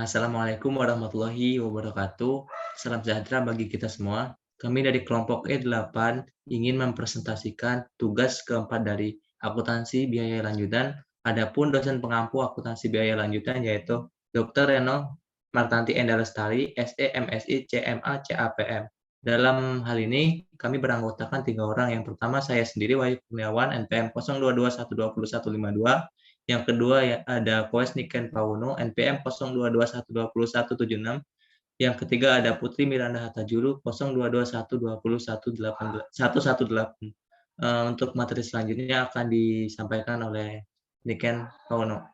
Assalamualaikum warahmatullahi wabarakatuh. Salam sejahtera bagi kita semua. Kami dari kelompok E8 ingin mempresentasikan tugas keempat dari akuntansi biaya lanjutan. Adapun dosen pengampu akuntansi biaya lanjutan yaitu Dr. Reno Martanti Enda Lestari, SE, MSI, CMA, CAPM. Dalam hal ini, kami beranggotakan 3 orang. Yang pertama, saya sendiri, Wahyu Kurniawan, NPM 0221205152. Yang kedua ada Koes Niken Pauno, NPM 0221202176. Yang ketiga ada Putri Miranda Hatajulu, 0221201118. Untuk materi selanjutnya akan disampaikan oleh Niken Pauno.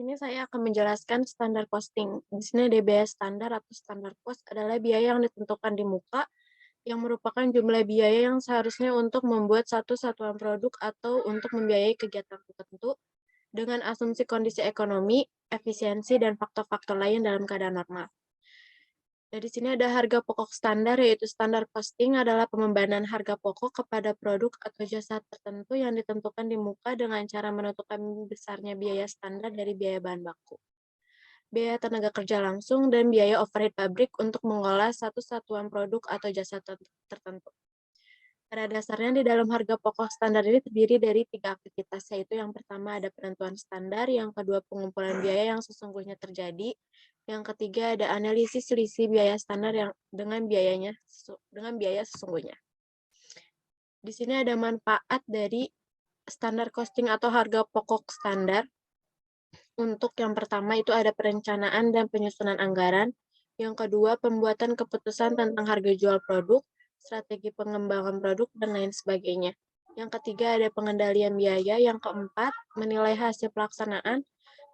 Ini saya akan menjelaskan standar costing. Di sini ada biaya standar atau standar cost adalah biaya yang ditentukan di muka yang merupakan jumlah biaya yang seharusnya untuk membuat satu satuan produk atau untuk membiayai kegiatan tertentu dengan asumsi kondisi ekonomi, efisiensi, dan faktor-faktor lain dalam keadaan normal. Nah, di sini ada harga pokok standar, yaitu standar costing adalah pembebanan harga pokok kepada produk atau jasa tertentu yang ditentukan di muka dengan cara menentukan besarnya biaya standar dari biaya bahan baku, biaya tenaga kerja langsung, dan biaya overhead pabrik untuk mengolah satu satuan produk atau jasa tertentu. Pada dasarnya, di dalam harga pokok standar ini terdiri dari 3 aktivitas, yaitu yang pertama ada penentuan standar, yang kedua pengumpulan biaya yang sesungguhnya terjadi, yang ketiga ada analisis selisih biaya standar yang dengan biaya sesungguhnya. Di sini ada manfaat dari standar costing atau harga pokok standar. Untuk yang pertama itu ada perencanaan dan penyusunan anggaran, yang kedua pembuatan keputusan tentang harga jual produk, strategi pengembangan produk, dan lain sebagainya. Yang ketiga ada pengendalian biaya, yang keempat menilai hasil pelaksanaan,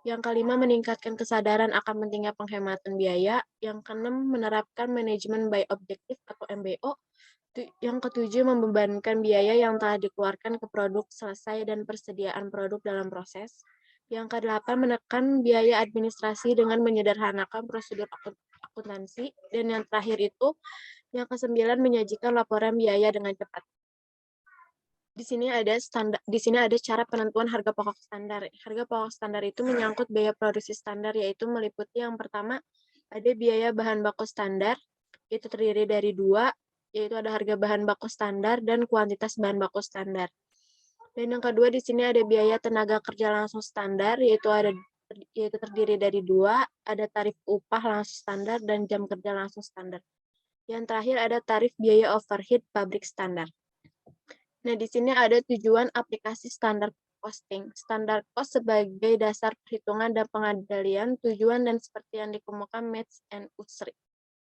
yang kelima meningkatkan kesadaran akan pentingnya penghematan biaya, yang keenam menerapkan manajemen by objektif atau MBO, yang ketujuh membebankan biaya yang telah dikeluarkan ke produk selesai dan persediaan produk dalam proses, yang kedelapan menekan biaya administrasi dengan menyederhanakan prosedur akuntansi, dan yang terakhir itu yang kesembilan menyajikan laporan biaya dengan cepat. Di sini ada cara penentuan harga pokok standar. Harga pokok standar itu menyangkut biaya produksi standar, yaitu meliputi yang pertama ada biaya bahan baku standar, itu terdiri dari 2, yaitu ada harga bahan baku standar dan kuantitas bahan baku standar. Dan yang kedua di sini ada biaya tenaga kerja langsung standar, yaitu terdiri dari 2, ada tarif upah langsung standar dan jam kerja langsung standar. Yang terakhir ada tarif biaya overhead pabrik standar. Nah, di sini ada tujuan aplikasi standar costing. Standar cost sebagai dasar perhitungan dan pengendalian tujuan dan seperti yang dikemukakan Metz and Usry.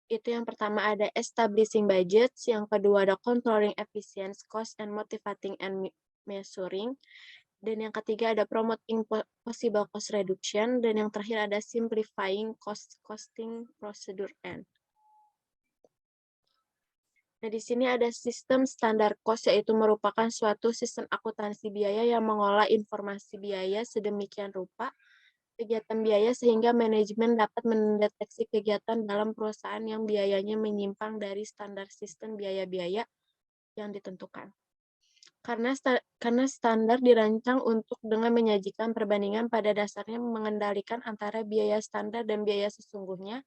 Itu yang pertama ada establishing budgets, yang kedua ada controlling efficiency cost and motivating and measuring, dan yang ketiga ada promoting possible cost reduction, dan yang terakhir ada simplifying costing procedure and. Nah, di sini ada sistem standar cost, yaitu merupakan suatu sistem akuntansi biaya yang mengolah informasi biaya sedemikian rupa kegiatan biaya sehingga manajemen dapat mendeteksi kegiatan dalam perusahaan yang biayanya menyimpang dari standar sistem biaya-biaya yang ditentukan. Karena standar dirancang untuk dengan menyajikan perbandingan pada dasarnya mengendalikan antara biaya standar dan biaya sesungguhnya,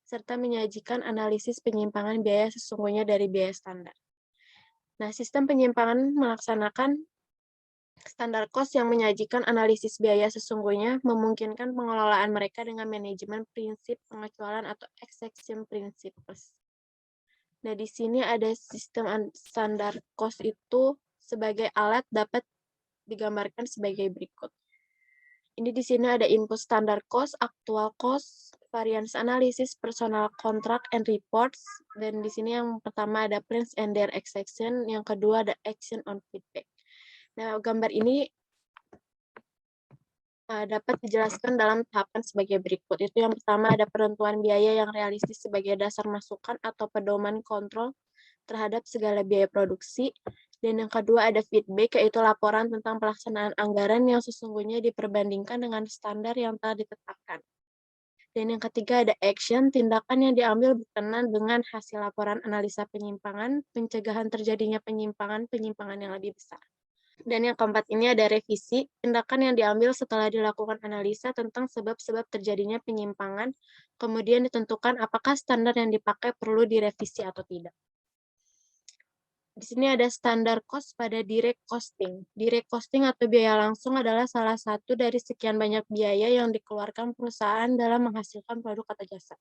serta menyajikan analisis penyimpangan biaya sesungguhnya dari biaya standar. Nah, sistem penyimpangan melaksanakan standar cost yang menyajikan analisis biaya sesungguhnya memungkinkan pengelolaan mereka dengan manajemen prinsip pengecualian atau exception principles. Nah, di sini ada sistem standar cost itu sebagai alat dapat digambarkan sebagai berikut. Ini di sini ada input standar cost, actual cost, variance analysis, personal contract and reports, dan di sini yang pertama ada prints and their exception, yang kedua ada action on feedback. Nah, gambar ini dapat dijelaskan dalam tahapan sebagai berikut. Itu yang pertama ada penentuan biaya yang realistis sebagai dasar masukan atau pedoman kontrol terhadap segala biaya produksi. Dan yang kedua ada feedback, yaitu laporan tentang pelaksanaan anggaran yang sesungguhnya diperbandingkan dengan standar yang telah ditetapkan. Dan yang ketiga ada action, tindakan yang diambil berkenan dengan hasil laporan analisa penyimpangan, pencegahan terjadinya penyimpangan yang lebih besar. Dan yang keempat ini ada revisi, tindakan yang diambil setelah dilakukan analisa tentang sebab-sebab terjadinya penyimpangan, kemudian ditentukan apakah standar yang dipakai perlu direvisi atau tidak. Di sini ada standar cost pada direct costing. Direct costing atau biaya langsung adalah salah satu dari sekian banyak biaya yang dikeluarkan perusahaan dalam menghasilkan produk atau jasa.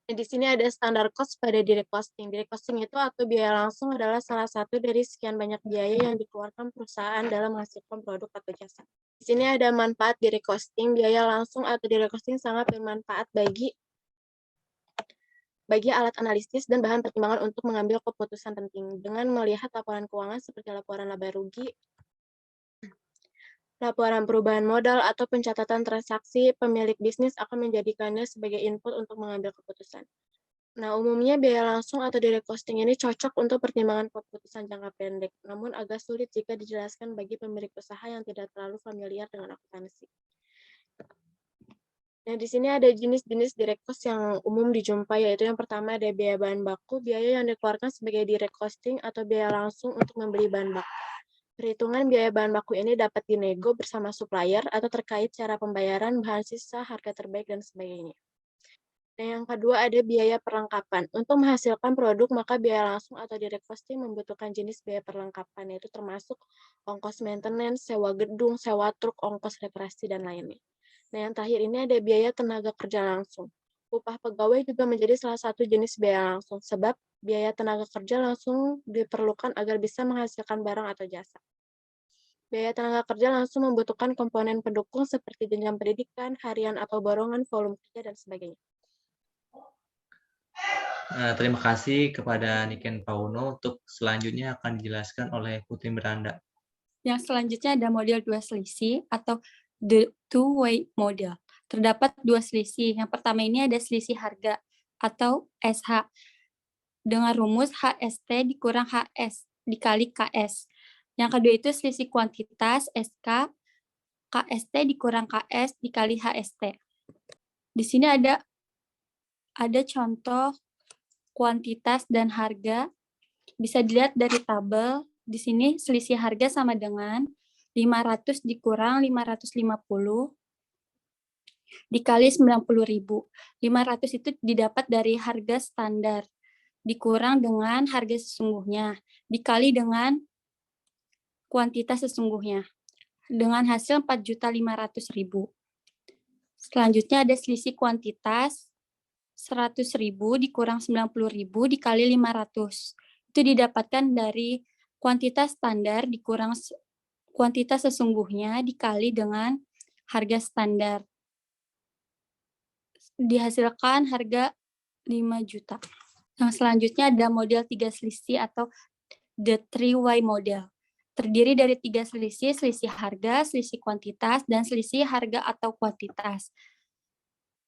Nah, di sini ada standar cost pada direct costing. Direct costing itu atau biaya langsung adalah salah satu dari sekian banyak biaya yang dikeluarkan perusahaan dalam menghasilkan produk atau jasa. Di sini ada manfaat direct costing. Biaya langsung atau direct costing sangat bermanfaat bagi alat analisis dan bahan pertimbangan untuk mengambil keputusan penting. Dengan melihat laporan keuangan seperti laporan laba rugi, laporan perubahan modal, atau pencatatan transaksi, pemilik bisnis akan menjadikannya sebagai input untuk mengambil keputusan. Nah, umumnya biaya langsung atau direct costing ini cocok untuk pertimbangan keputusan jangka pendek, namun agak sulit jika dijelaskan bagi pemilik usaha yang tidak terlalu familiar dengan akuntansi. Nah, di sini ada jenis-jenis direct cost yang umum dijumpai, yaitu yang pertama ada biaya bahan baku, biaya yang dikeluarkan sebagai direct costing atau biaya langsung untuk membeli bahan baku. Perhitungan biaya bahan baku ini dapat dinego bersama supplier atau terkait cara pembayaran, bahan sisa, harga terbaik, dan sebagainya. Dan yang kedua ada biaya perlengkapan. Untuk menghasilkan produk, maka biaya langsung atau direct costing membutuhkan jenis biaya perlengkapan, yaitu termasuk ongkos maintenance, sewa gedung, sewa truk, ongkos reparasi, dan lainnya. Nah, yang terakhir ini ada biaya tenaga kerja langsung. Upah pegawai juga menjadi salah satu jenis biaya langsung, sebab biaya tenaga kerja langsung diperlukan agar bisa menghasilkan barang atau jasa. Biaya tenaga kerja langsung membutuhkan komponen pendukung seperti jenjang pendidikan, harian atau borongan, volume kerja, dan sebagainya. Terima kasih kepada Niken Pauno. Untuk selanjutnya akan dijelaskan oleh Putri Miranda. Yang selanjutnya ada model dua selisih atau the two-way model. Terdapat dua selisih. Yang pertama ini ada selisih harga atau SH dengan rumus HST dikurang HS dikali KS. Yang kedua itu selisih kuantitas SK KST dikurang KS dikali HST. Di sini ada contoh kuantitas dan harga. Bisa dilihat dari tabel. Di sini selisih harga sama dengan 500 dikurang 550 dikali 90.000. 500 itu didapat dari harga standar dikurang dengan harga sesungguhnya dikali dengan kuantitas sesungguhnya dengan hasil 4.500.000. Selanjutnya ada selisih kuantitas 100.000 dikurang 90.000 dikali 500. Itu didapatkan dari kuantitas standar dikurang kuantitas sesungguhnya dikali dengan harga standar. Dihasilkan harga 5 juta. Yang selanjutnya ada model 3 selisih atau the three-way model. Terdiri dari 3 selisih, selisih harga, selisih kuantitas, dan selisih harga atau kuantitas.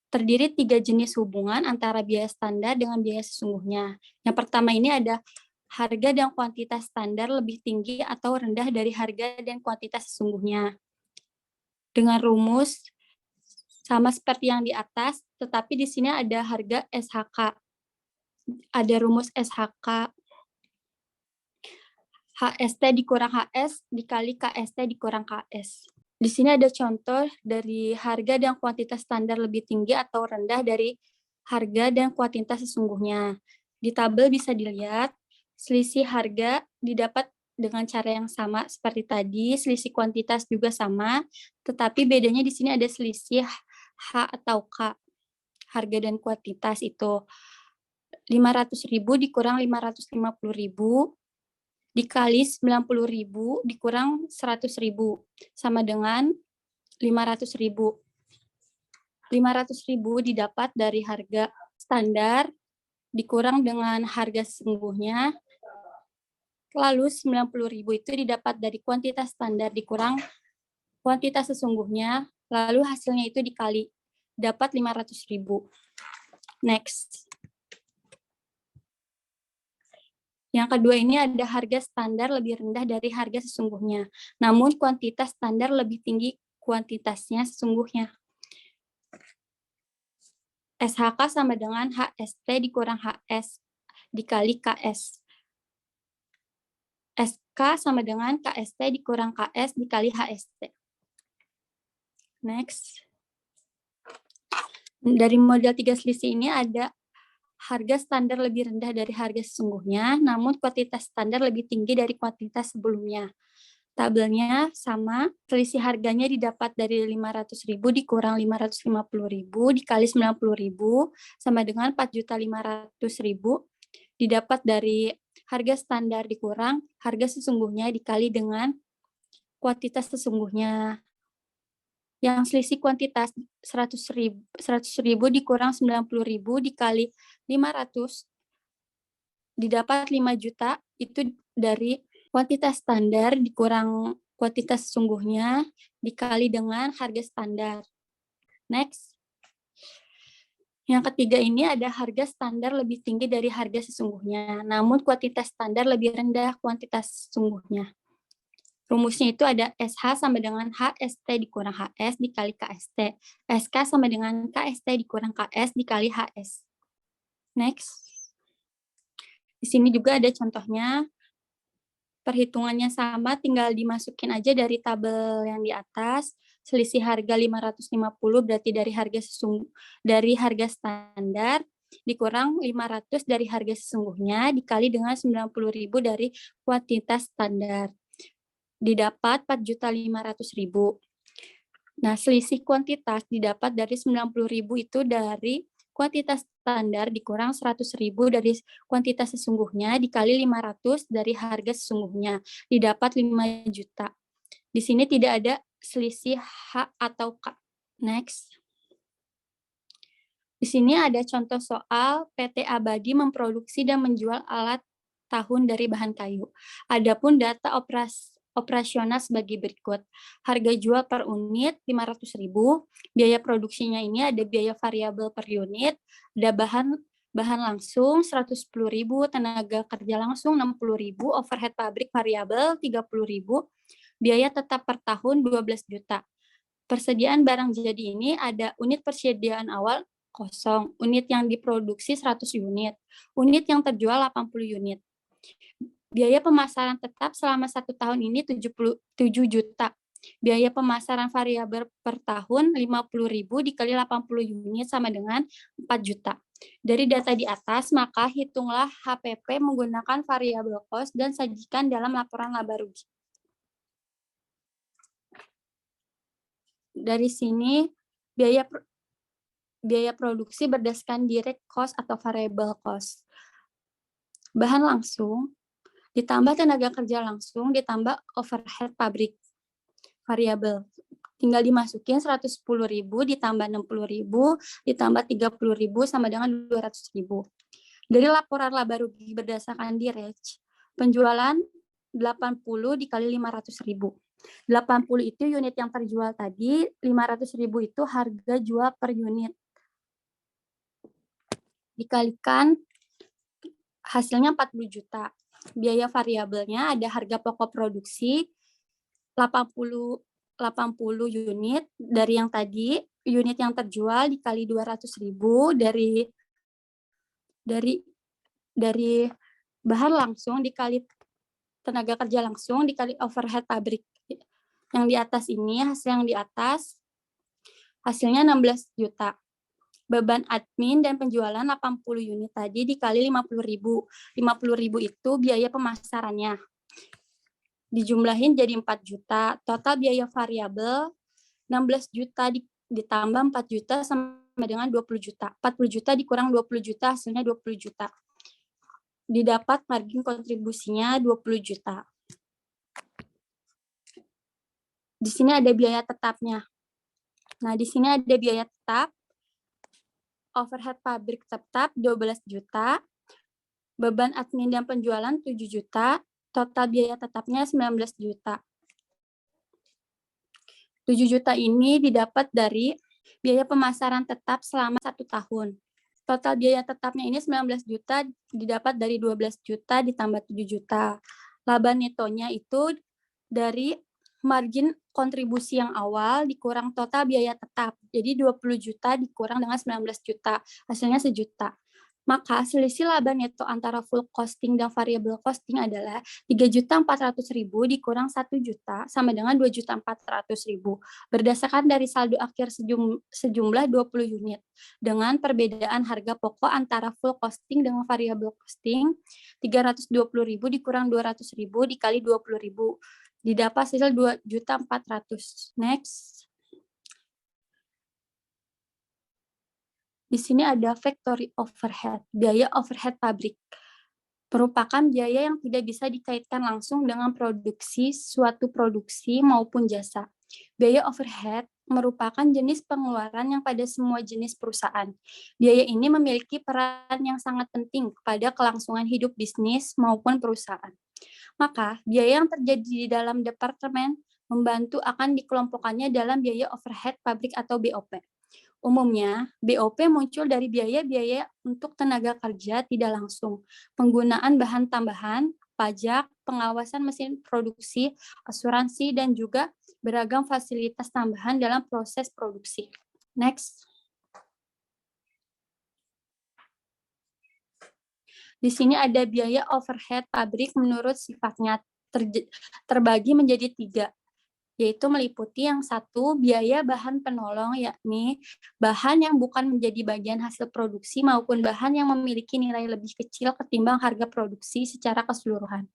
Terdiri 3 jenis hubungan antara biaya standar dengan biaya sesungguhnya. Yang pertama ini ada harga dan kuantitas standar lebih tinggi atau rendah dari harga dan kuantitas sesungguhnya. Dengan rumus sama seperti yang di atas, tetapi di sini ada harga SHK. Ada rumus SHK. HST dikurang HS dikali KST dikurang KS. Di sini ada contoh dari harga dan kuantitas standar lebih tinggi atau rendah dari harga dan kuantitas sesungguhnya. Di tabel bisa dilihat, selisih harga didapat dengan cara yang sama seperti tadi, selisih kuantitas juga sama, tetapi bedanya di sini ada selisih H atau K. Harga dan kuantitas itu 500.000 dikurang 550.000 dikali 90.000 dikurang 100.000 sama dengan 500.000. 500.000 didapat dari harga standar dikurang dengan harga sesungguhnya. Lalu 90.000 itu didapat dari kuantitas standar dikurang kuantitas sesungguhnya. Lalu hasilnya itu dikali dapat 500.000. Next. Yang kedua ini ada harga standar lebih rendah dari harga sesungguhnya. Namun kuantitas standar lebih tinggi kuantitasnya sesungguhnya. SHK sama dengan HST dikurang HS dikali KS. K sama dengan KST dikurang KS dikali HST. Next. Dari model 3 selisih ini ada harga standar lebih rendah dari harga sesungguhnya, namun kuantitas standar lebih tinggi dari kuantitas sebelumnya. Tabelnya sama, selisih harganya didapat dari 500.000 dikurang 550.000 dikali 90.000 sama dengan 4.500.000 didapat dari harga standar dikurang harga sesungguhnya dikali dengan kuantitas sesungguhnya. Yang selisih kuantitas 100.000 dikurang 90.000 dikali 500 didapat 5 juta, itu dari kuantitas standar dikurang kuantitas sesungguhnya dikali dengan harga standar. Next. Yang ketiga ini ada harga standar lebih tinggi dari harga sesungguhnya, namun kuantitas standar lebih rendah kuantitas sesungguhnya. Rumusnya itu ada SH sama dengan HST dikurang HS dikali KST. SK sama dengan KST dikurang KS dikali HS. Next. Di sini juga ada contohnya. Perhitungannya sama, tinggal dimasukin aja dari tabel yang di atas. Selisih harga 550 berarti dari harga standar dikurang 500 dari harga sesungguhnya dikali dengan 90.000 dari kuantitas standar. Didapat 4.500.000. Nah, selisih kuantitas didapat dari 90.000 itu dari kuantitas standar dikurang 100.000 dari kuantitas sesungguhnya dikali 500 dari harga sesungguhnya. Didapat 5 juta. Di sini tidak ada selisih H atau K. Next. Di sini ada contoh soal PT Abadi memproduksi dan menjual alat tahun dari bahan kayu. Adapun data operasional sebagai berikut. Harga jual per unit 500.000, biaya produksinya ini ada biaya variabel per unit, ada bahan langsung 110.000, tenaga kerja langsung 60.000, overhead pabrik variabel 30.000, biaya tetap per tahun 12 juta. Persediaan barang jadi ini ada unit persediaan awal kosong, unit yang diproduksi 100 unit, unit yang terjual 80 unit. Biaya pemasaran tetap selama 1 tahun ini 7 juta. Biaya pemasaran variabel per tahun 50.000 dikali 80 unit sama dengan 4 juta. Dari data di atas, maka hitunglah HPP menggunakan variabel cost dan sajikan dalam laporan laba rugi. Dari sini, biaya produksi berdasarkan direct cost atau variable cost. Bahan langsung ditambah tenaga kerja langsung, ditambah overhead pabrik variabel. Tinggal dimasukin 110.000, ditambah 60.000, ditambah 30.000, sama dengan 200.000. Dari laporan laba rugi berdasarkan direct, penjualan 80 dikali 500.000. 80 itu unit yang terjual tadi, 500.000 itu harga jual per unit. Dikalikan hasilnya 40 juta. Biaya variabelnya ada harga pokok produksi 80 unit dari yang tadi, unit yang terjual dikali 200.000 dari bahan langsung dikali tenaga kerja langsung dikali overhead pabrik. Yang di atas ini, hasil yang di atas hasilnya 16 juta. Beban admin dan penjualan 80 unit tadi dikali 50.000. 50.000 itu biaya pemasarannya. Dijumlahin jadi 4 juta. Total biaya variabel 16 juta ditambah 4 juta sama dengan 20 juta. 40 juta dikurang 20 juta hasilnya 20 juta. Didapat margin kontribusinya 20 juta. Di sini ada biaya tetapnya. Nah, di sini ada biaya tetap. Overhead pabrik tetap 12 juta, beban admin dan penjualan 7 juta, total biaya tetapnya 19 juta. 7 juta ini didapat dari biaya pemasaran tetap selama 1 tahun. Total biaya tetapnya ini 19 juta didapat dari 12 juta ditambah 7 juta. Laba netonya itu dari margin kontribusi yang awal dikurang total biaya tetap. Jadi 20 juta dikurang dengan 19 juta. Hasilnya 1 juta. Maka selisih laba neto antara full costing dan variable costing adalah 3.400.000 dikurang 1 juta sama dengan 2.400.000 berdasarkan dari saldo akhir sejumlah 20 unit dengan perbedaan harga pokok antara full costing dengan variable costing 320.000 dikurang 200.000 dikali 20.000 didapat hasil 2.400.000. Next. Di sini ada factory overhead, biaya overhead pabrik. Merupakan biaya yang tidak bisa dikaitkan langsung dengan produksi, suatu produksi maupun jasa. Biaya overhead merupakan jenis pengeluaran yang pada semua jenis perusahaan. Biaya ini memiliki peran yang sangat penting pada kelangsungan hidup bisnis maupun perusahaan. Maka, biaya yang terjadi di dalam departemen membantu akan dikelompokkannya dalam biaya overhead pabrik atau BOP. Umumnya, BOP muncul dari biaya-biaya untuk tenaga kerja tidak langsung, penggunaan bahan tambahan, pajak, pengawasan mesin produksi, asuransi, dan juga beragam fasilitas tambahan dalam proses produksi. Next. Di sini ada biaya overhead pabrik menurut sifatnya terbagi menjadi 3. Yaitu meliputi yang satu, biaya bahan penolong, yakni bahan yang bukan menjadi bagian hasil produksi maupun bahan yang memiliki nilai lebih kecil ketimbang harga produksi secara keseluruhan.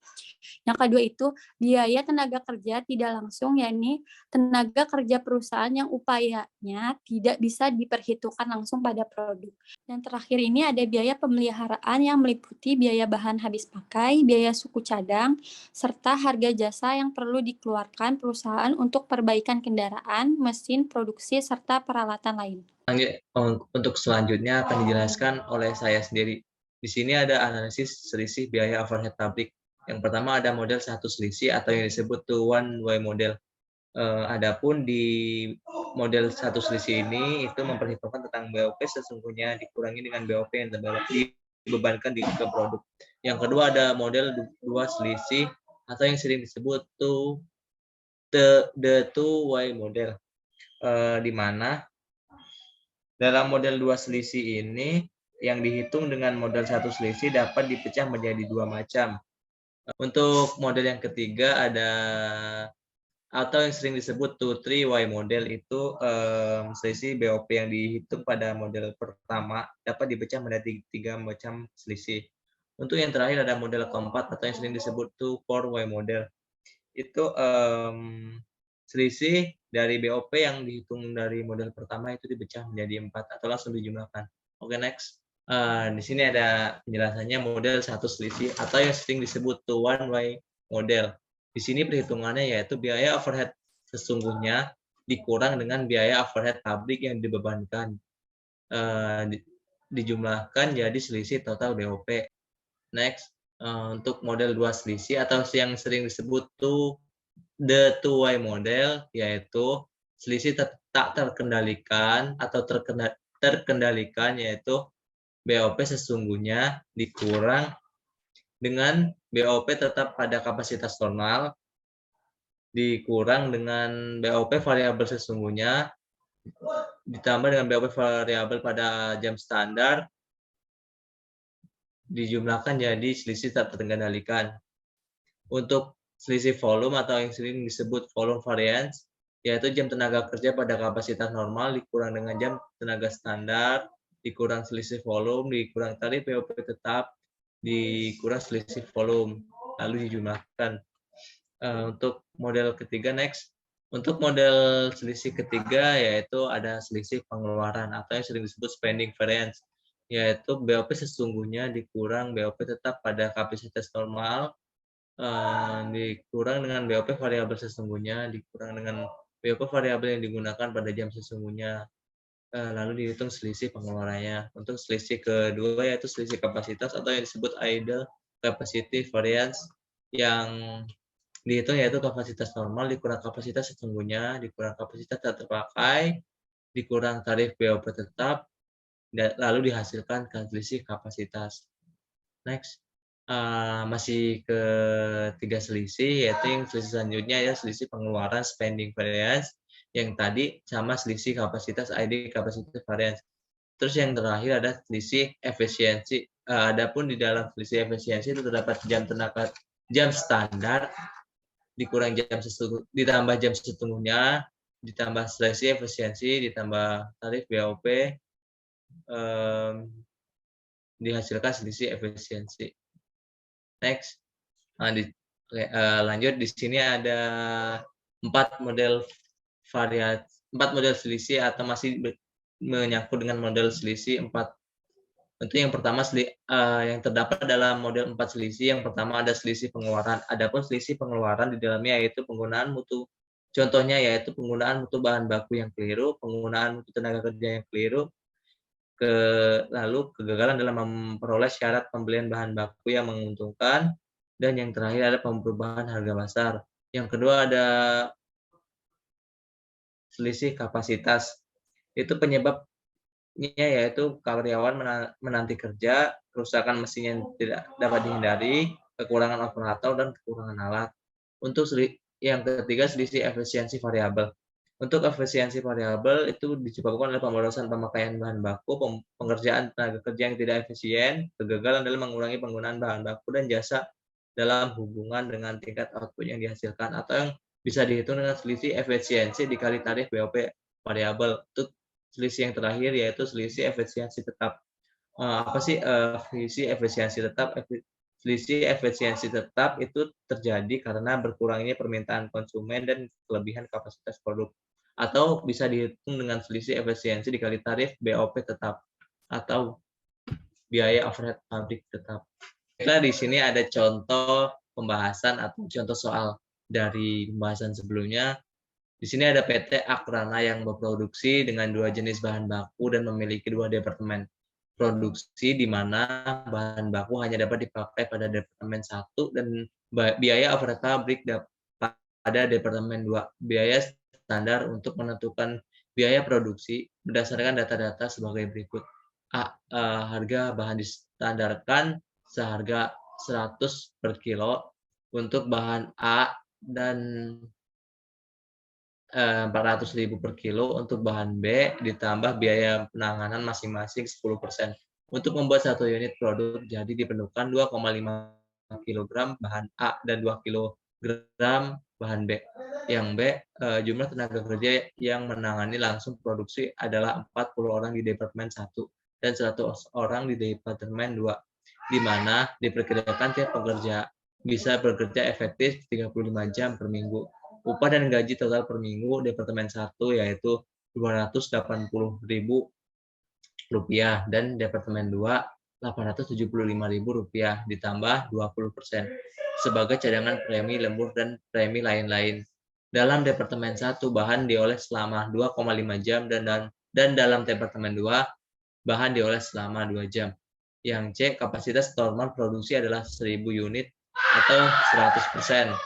Yang kedua itu, biaya tenaga kerja tidak langsung, yakni tenaga kerja perusahaan yang upayanya tidak bisa diperhitungkan langsung pada produk. Dan terakhir ini ada biaya pemeliharaan yang meliputi biaya bahan habis pakai, biaya suku cadang, serta harga jasa yang perlu dikeluarkan perusahaan untuk perbaikan kendaraan, mesin produksi, serta peralatan lain. Untuk selanjutnya akan dijelaskan oleh saya sendiri. Di sini ada analisis selisih biaya overhead pabrik. Yang pertama ada model satu selisih atau yang disebut one way model. Adapun di model satu selisih ini itu memperhitungkan tentang BOP sesungguhnya dikurangi dengan BOP yang dibebankan ke produk. Yang kedua ada model dua selisih atau yang sering disebut the two-way model, di mana dalam model dua selisih ini yang dihitung dengan model satu selisih dapat dipecah menjadi 2 macam. Untuk model yang ketiga ada atau yang sering disebut three-way model itu selisih BOP yang dihitung pada model pertama dapat dipecah menjadi 3 macam selisih. Untuk yang terakhir ada model keempat atau yang sering disebut four-way model. Itu selisih dari BOP yang dihitung dari model pertama itu dipecah menjadi 4 atau langsung dijumlahkan. Oke, next. Di sini ada penjelasannya model satu selisih atau yang sering disebut one-way model. Di sini perhitungannya yaitu biaya overhead sesungguhnya dikurang dengan biaya overhead pabrik yang dibebankan. Dijumlahkan jadi selisih total BOP. Next. Untuk model dua selisih atau yang sering disebut the two-way model, yaitu selisih tak terkendalikan atau terkendalikan, yaitu BOP sesungguhnya dikurang dengan BOP tetap pada kapasitas normal, dikurang dengan BOP variabel sesungguhnya, ditambah dengan BOP variabel pada jam standar, dijumlahkan jadi selisih tak terkendalikan. Untuk selisih volume atau yang sering disebut volume variance, yaitu jam tenaga kerja pada kapasitas normal dikurang dengan jam tenaga standar, dikurang selisih volume, dikurang tarif BOP tetap, dikurang selisih volume, lalu dijumlahkan. Untuk model ketiga, next. Untuk model selisih ketiga yaitu ada selisih pengeluaran atau yang sering disebut spending variance, yaitu BOP sesungguhnya dikurang BOP tetap pada kapasitas normal, dikurang dengan BOP variabel sesungguhnya, dikurang dengan BOP variabel yang digunakan pada jam sesungguhnya, lalu dihitung selisih pengeluarannya. Untuk selisih kedua yaitu selisih kapasitas atau yang disebut idle capacity variance, yang dihitung yaitu kapasitas normal dikurang kapasitas sesungguhnya, dikurang kapasitas tak terpakai, dikurang tarif BOP tetap, lalu dihasilkan selisih kapasitas. Next. Masih ketiga selisih, yaitu yang selisih selanjutnya ya selisih pengeluaran spending variance, yang tadi sama selisih kapasitas ID capacity variance. Terus yang terakhir ada selisih efisiensi. Adapun di dalam selisih efisiensi itu terdapat jam standar dikurang ditambah jam sesungguhnya, ditambah selisih efisiensi, ditambah tarif BOP, dihasilkan selisih efisiensi. Next, lanjut di sini ada 4 model selisih atau masih menyangkut dengan model selisih 4. Untuk yang pertama yang terdapat dalam model 4 selisih, yang pertama ada selisih pengeluaran. Adapun selisih pengeluaran di dalamnya yaitu penggunaan mutu. Contohnya yaitu penggunaan mutu bahan baku yang keliru, penggunaan mutu tenaga kerja yang keliru, lalu kegagalan dalam memperoleh syarat pembelian bahan baku yang menguntungkan, dan yang terakhir ada perubahan harga pasar. Yang kedua ada selisih kapasitas. Itu penyebabnya yaitu karyawan menanti kerja, kerusakan mesin yang tidak dapat dihindari, kekurangan operator, dan kekurangan alat. Untuk yang ketiga, selisih efisiensi variabel. Untuk efisiensi variabel itu disebabkan oleh pemborosan pemakaian bahan baku, pengerjaan tenaga kerja yang tidak efisien, kegagalan dalam mengurangi penggunaan bahan baku dan jasa dalam hubungan dengan tingkat output yang dihasilkan, atau yang bisa dihitung dengan selisih efisiensi dikali tarif BOP variabel. Untuk selisih yang terakhir yaitu selisih efisiensi tetap. Apa sih selisih efisiensi tetap? Selisih efisiensi tetap itu terjadi karena berkurangnya permintaan konsumen dan kelebihan kapasitas produk, atau bisa dihitung dengan selisih efisiensi dikali tarif BOP tetap atau biaya overhead pabrik tetap. Nah, di sini ada contoh pembahasan atau contoh soal dari pembahasan sebelumnya. Di sini ada PT Akrana yang berproduksi dengan 2 jenis bahan baku dan memiliki 2 departemen produksi, di mana bahan baku hanya dapat dipakai pada departemen 1 dan biaya overhead pabrik pada departemen 2. Biaya standar untuk menentukan biaya produksi berdasarkan data-data sebagai berikut. Harga bahan distandarkan seharga 100 per kilo untuk bahan A dan 400.000 per kilo untuk bahan B, ditambah biaya penanganan masing-masing 10%. Untuk membuat 1 unit produk jadi diperlukan 2,5 kg bahan A dan 2 kg bahan B. Yang B, jumlah tenaga kerja yang menangani langsung produksi adalah 40 orang di Departemen 1 dan 100 orang di Departemen 2, di mana diperkirakan tiap pekerja bisa bekerja efektif 35 jam per minggu. Upah dan gaji total per minggu Departemen 1 yaitu Rp280.000 dan Departemen 2 Rp875.000 ditambah 20% sebagai cadangan premi lembur dan premi lain-lain. Dalam Departemen 1 bahan diolah selama 2,5 jam dan dalam Departemen 2 bahan diolah selama 2 jam. Yang C, kapasitas normal produksi adalah 1.000 unit atau 100%.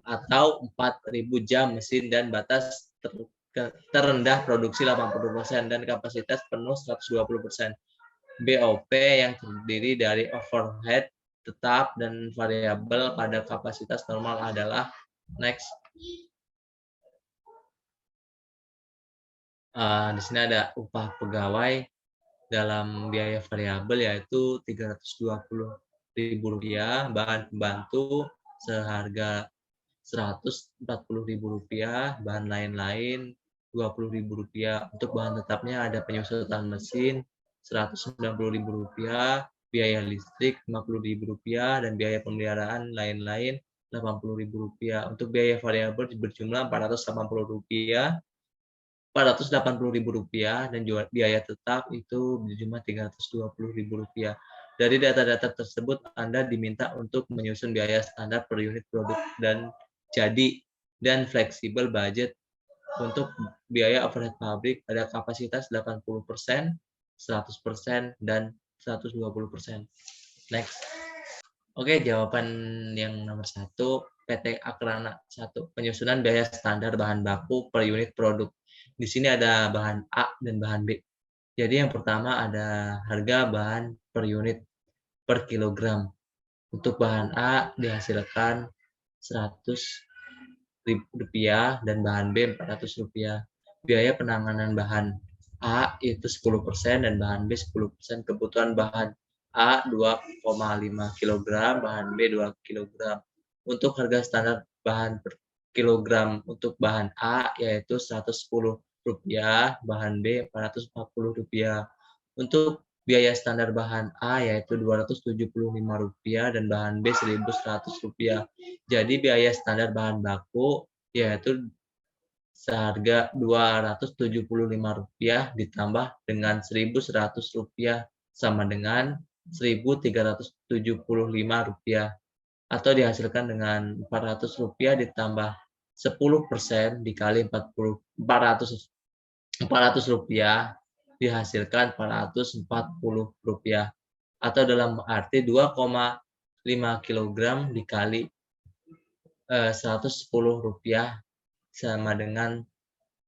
Atau 4.000 jam mesin dan batas terendah produksi 80% dan kapasitas penuh 120%. BOP yang terdiri dari overhead tetap dan variabel pada kapasitas normal adalah next. Di sini ada upah pegawai dalam biaya variabel yaitu Rp320.000, bahan pembantu seharga Rp140.000, bahan lain-lain Rp20.000. Untuk bahan tetapnya ada penyusutan mesin Rp190.000, biaya listrik Rp50.000 dan biaya pemeliharaan lain-lain Rp80.000. Untuk biaya variabel berjumlah Rp480.000 dan biaya tetap itu berjumlah Rp320.000. Dari data-data tersebut Anda diminta untuk menyusun biaya standar per unit produk dan dan fleksibel budget. Untuk biaya overhead pabrik pada kapasitas 80%, 100%, dan 120%. Next. Oke, jawaban yang nomor 1, PT Akrana 1, penyusunan biaya standar bahan baku per unit produk. Di sini ada bahan A dan bahan B. Jadi yang pertama ada harga bahan per unit per kilogram. Untuk bahan A dihasilkan Rp100.000 dan bahan B Rp400. Biaya penanganan bahan A itu 10% dan bahan B 10%. Kebutuhan bahan A 2,5 kg, bahan B 2 kg. Untuk harga standar bahan per kilogram untuk bahan A yaitu Rp110, bahan B Rp440. Untuk biaya standar bahan A yaitu Rp275 dan bahan B Rp1.100. Jadi biaya standar bahan baku yaitu seharga Rp275 ditambah dengan Rp1.100 sama dengan Rp1.375 atau dihasilkan dengan Rp400 ditambah 10% dikali 400 rupiah dihasilkan Rp440 atau dalam arti 2,5 kg dikali Rp110 sama dengan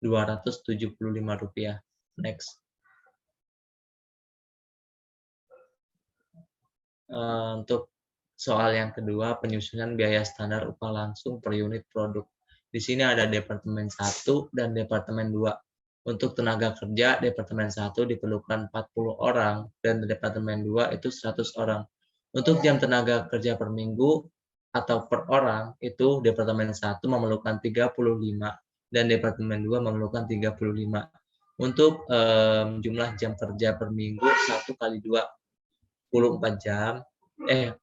Rp275. Next. Untuk soal yang kedua, penyusunan biaya standar upah langsung per unit produk. Di sini ada Departemen 1 dan Departemen 2. Untuk tenaga kerja, Departemen 1 diperlukan 40 orang dan Departemen 2 itu 100 orang. Untuk jam tenaga kerja per minggu atau per orang, itu Departemen 1 memerlukan 35 dan Departemen 2 memerlukan 35. Untuk jumlah jam kerja per minggu 1 kali 24 jam. 1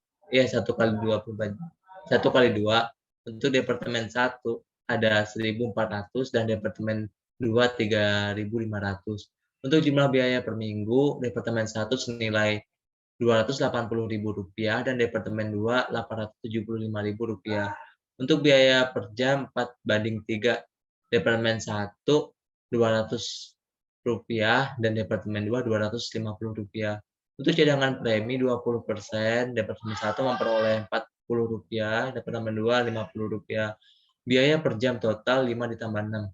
kali 24 jam. 1 kali 2. Untuk Departemen 1 ada 1.400 dan Departemen 2 3.500. Untuk jumlah biaya per minggu, Departemen 1 senilai Rp280.000 dan Departemen 2 Rp875.000. Untuk biaya per jam 4:3, Departemen 1 Rp200 dan Departemen 2 Rp250. Untuk cadangan premi 20%, Departemen 1 memperoleh Rp40, Departemen 2 Rp50. Biaya per jam total 5 ditambah 6.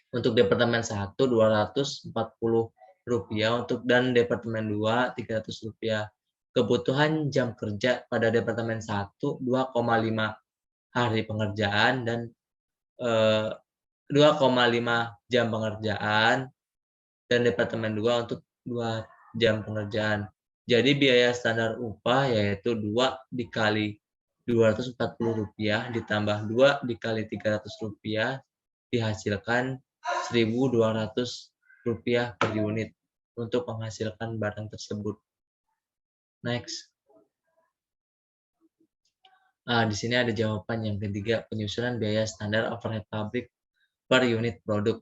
Untuk Departemen 1 Rp240 dan Departemen 2 Rp300. Kebutuhan jam kerja pada Departemen 1 2,5 hari pengerjaan dan 2,5 jam pengerjaan dan Departemen 2 untuk 2 jam pengerjaan. Jadi biaya standar upah yaitu 2 dikali Rp240 ditambah 2 dikali Rp300 dihasilkan Rp1.200 per unit untuk menghasilkan barang tersebut. Next. Di sini ada jawaban yang ketiga, penyusunan biaya standar overhead pabrik per unit produk.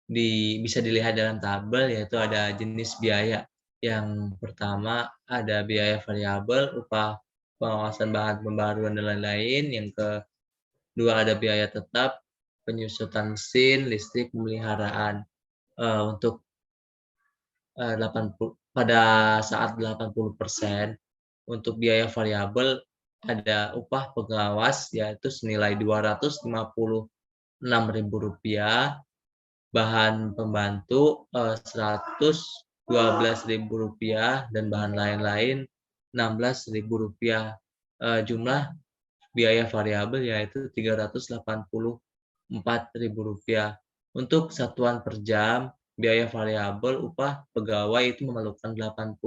Bisa dilihat dalam tabel, yaitu ada jenis biaya. Yang pertama ada biaya variabel, upah pengawasan bahan pembaruan dan lain-lain. Yang kedua ada biaya tetap, penyusutan mesin, listrik, pemeliharaan. Untuk 80 pada saat 80%, untuk biaya variabel ada upah pengawas yaitu senilai Rp256.000, bahan pembantu Rp112.000 dan bahan lain-lain Rp16.000. Jumlah biaya variabel yaitu Rp384.000. Untuk satuan per jam, biaya variabel upah pegawai itu memerlukan 80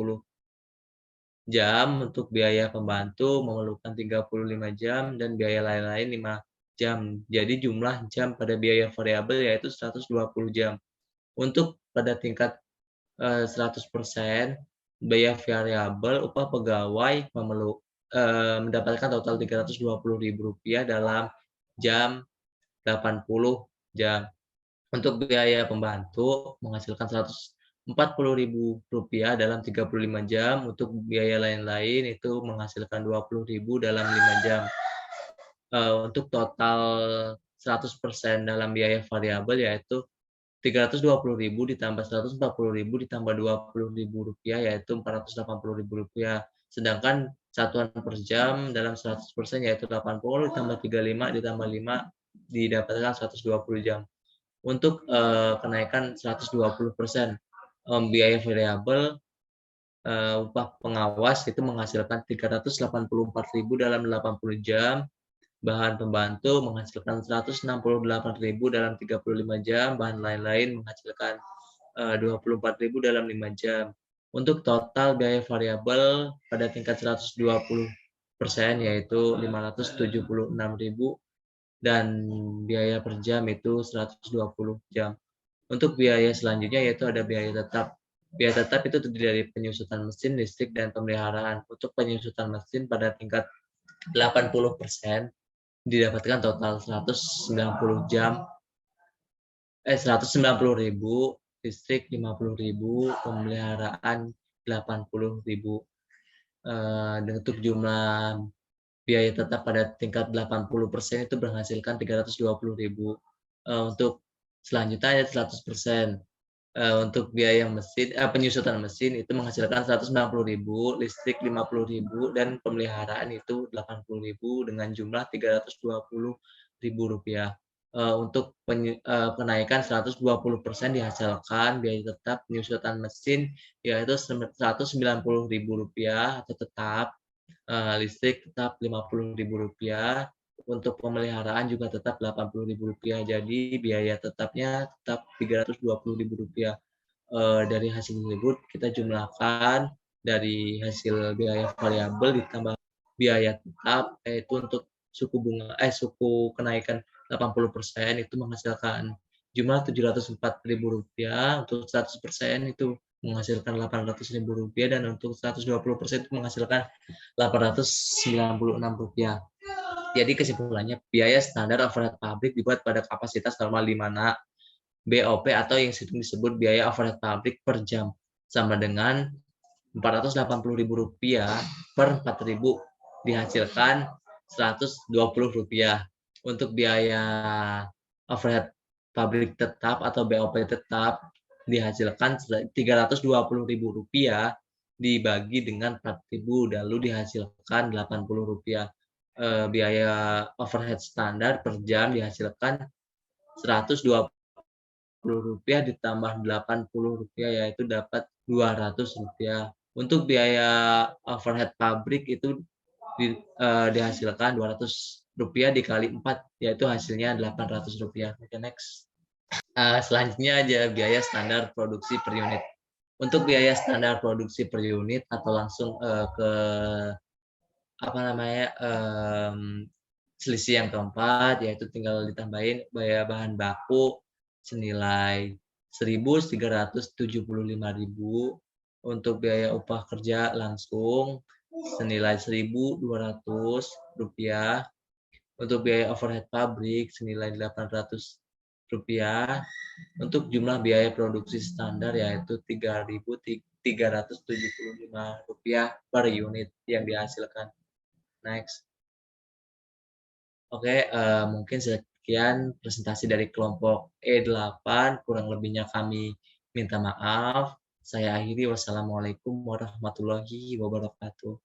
jam, untuk biaya pembantu memerlukan 35 jam, dan biaya lain-lain 5 jam. Jadi jumlah jam pada biaya variabel yaitu 120 jam. Untuk pada tingkat 100%, biaya variabel upah pegawai mendapatkan total Rp320.000 dalam jam 80 jam. Untuk biaya pembantu menghasilkan Rp140.000 dalam 35 jam. Untuk biaya lain-lain itu menghasilkan Rp20.000 dalam 5 jam. Untuk total 100% dalam biaya variabel yaitu Rp320.000 ditambah Rp140.000 ditambah Rp20.000 yaitu Rp480.000. Sedangkan satuan per jam dalam 100% yaitu 80 ditambah 35 ditambah 5 didapatkan 120 jam. Untuk kenaikan 120%, biaya variabel upah pengawas itu menghasilkan Rp384.000 dalam 80 jam, bahan pembantu menghasilkan Rp168.000 dalam 35 jam, bahan lain-lain menghasilkan 24.000 dalam 5 jam. Untuk total biaya variabel pada tingkat 120% yaitu 576.000 dan biaya per jam itu 120 jam. Untuk biaya selanjutnya yaitu ada biaya tetap. Biaya tetap itu terdiri dari penyusutan mesin, listrik, dan pemeliharaan. Untuk penyusutan mesin pada tingkat 80% didapatkan total 190 jam, 190.000, listrik 50.000, pemeliharaan 80.000. Dan untuk jumlah biaya tetap pada tingkat 80% itu menghasilkan 320.000. Untuk selanjutnya ada 100%. Untuk biaya mesin, penyusutan mesin itu menghasilkan 190.000, listrik 50.000, dan pemeliharaan itu 80.000 dengan jumlah 320.000 rupiah. Untuk kenaikan 120% dihasilkan biaya tetap penyusutan mesin yaitu 190.000 rupiah atau tetap, listrik tetap 50.000 rupiah. Untuk pemeliharaan juga tetap 80.000 rupiah. Jadi biaya tetapnya tetap 320.000 rupiah. Dari hasil tersebut kita jumlahkan dari hasil biaya variabel ditambah biaya tetap, yaitu untuk suku kenaikan 80% itu menghasilkan jumlah 704.000 rupiah. Untuk 100% itu menghasilkan 800.000 rupiah, dan untuk 120% itu menghasilkan 896 rupiah. Jadi kesimpulannya, biaya standar overhead pabrik dibuat pada kapasitas normal di mana BOP atau yang sering disebut biaya overhead pabrik per jam sama dengan Rp480.000 per 4.000 dihasilkan Rp120. Untuk biaya overhead pabrik tetap atau BOP tetap dihasilkan Rp320.000 dibagi dengan 4.000 lalu dihasilkan Rp80. Biaya overhead standar per jam dihasilkan Rp120 ditambah Rp80 yaitu dapat Rp200. Untuk biaya overhead pabrik itu dihasilkan Rp200 dikali 4 yaitu hasilnya Rp800. Oke, next. Selanjutnya aja biaya standar produksi per unit. Untuk biaya standar produksi per unit atau langsung ke selisih yang keempat, yaitu tinggal ditambahin biaya bahan baku senilai Rp1.375.000. Untuk biaya upah kerja langsung senilai Rp1.200. Untuk biaya overhead pabrik senilai Rp800. Untuk jumlah biaya produksi standar yaitu Rp3.375 per unit yang dihasilkan. Next. Oke, mungkin sekian presentasi dari kelompok E8. Kurang lebihnya kami minta maaf. Saya akhiri. Wassalamualaikum warahmatullahi wabarakatuh.